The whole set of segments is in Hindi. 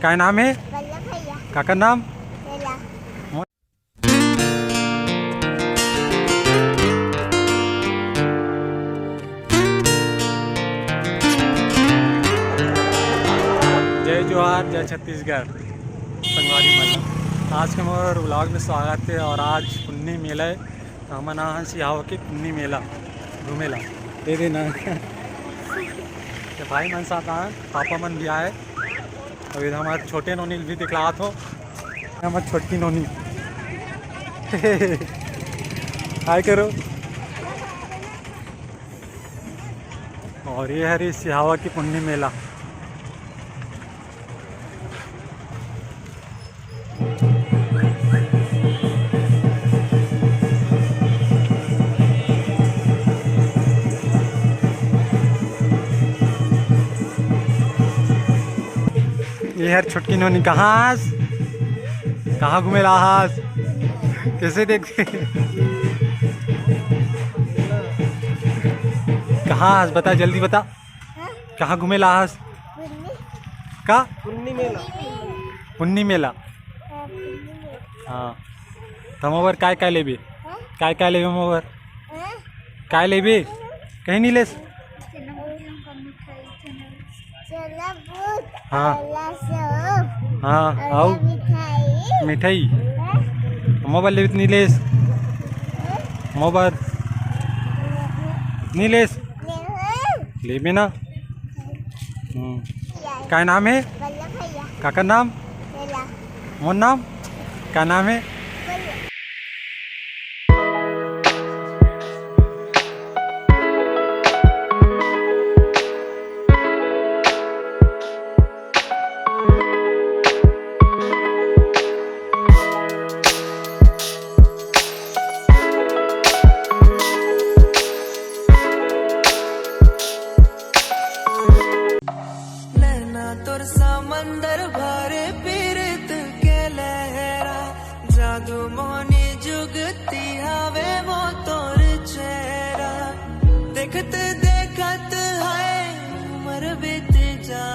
क्या नाम है? काका नाम? जय जोहार, जय छत्तीसगढ़, संगवारी मतलब आज के मोर व्लॉग में स्वागत है। और आज पुन्नी मेला है तो हम ना सिहाव के पुन्नी मेला घूमेला दे देना तो भाई मन साथ आए, पापा मन भी आए और इधर हमारे छोटे नोनी भी दिखला हो, हमारी छोटी नोनी हाय करो। और ये है सिहावा की पुन्नी मेला। ये यार छोटकी नोनी कहाँ घूमे रहा, कैसे देखते कहाँ बता, जल्दी बता कहाँ घूमे लाहास? का पुन्नी मेला हाँ। तो मोबाइल काय लेबे, काय लेबे मोबाइल, काय लेबे कहीं नहीं लेस? हाँ हाँ आओ मिठाई मोबाइल ले नहीं लेस, मोबाइल नहीं लेस लेबे ना। क्या नाम है? काका नाम? मोर नाम क्या नाम है? समंदर भरे पीरत के लहरा, जादू मोनी जुगती हवे वो तोर चेहरा, देखते देखत है उम्र बीत जा,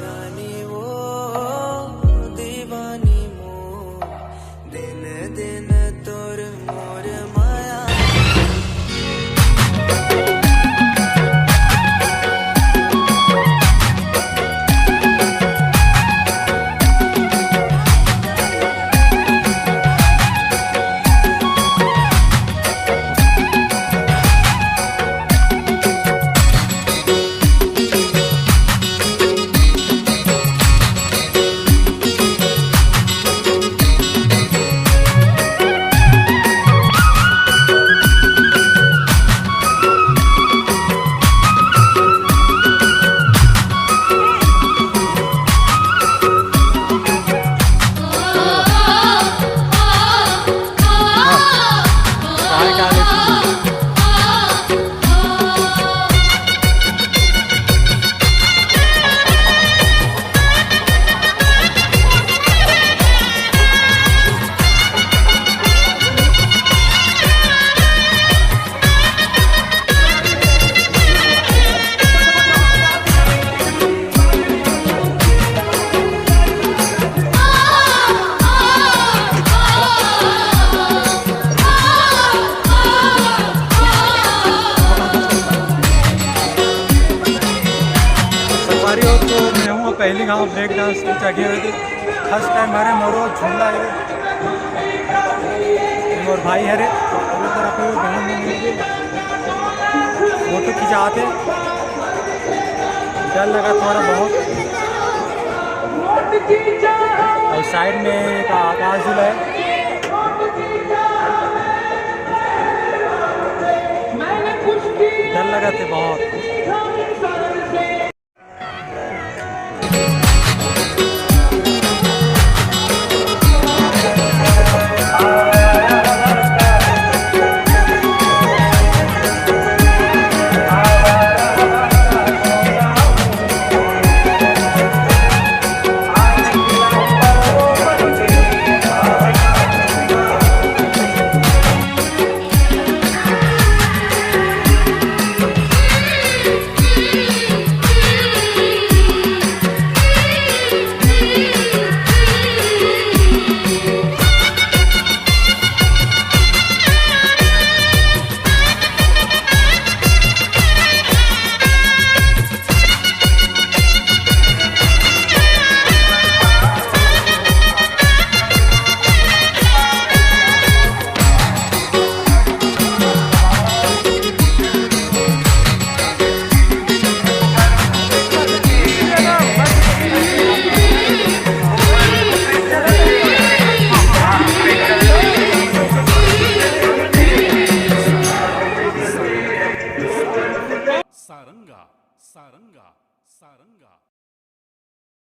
रानी वो दीवानी मो, दिन दिन तोर मोर माया। पहली गाँव ब्रेक डांस की जगह हुई थी, फर्स्ट टाइम हरे मोरो झूला है और भाई हरे फोटो खिंचाते, डर लगा थोड़ा बहुत। और साइड में एक आकाश झूला है, डर लगा थे बहुत।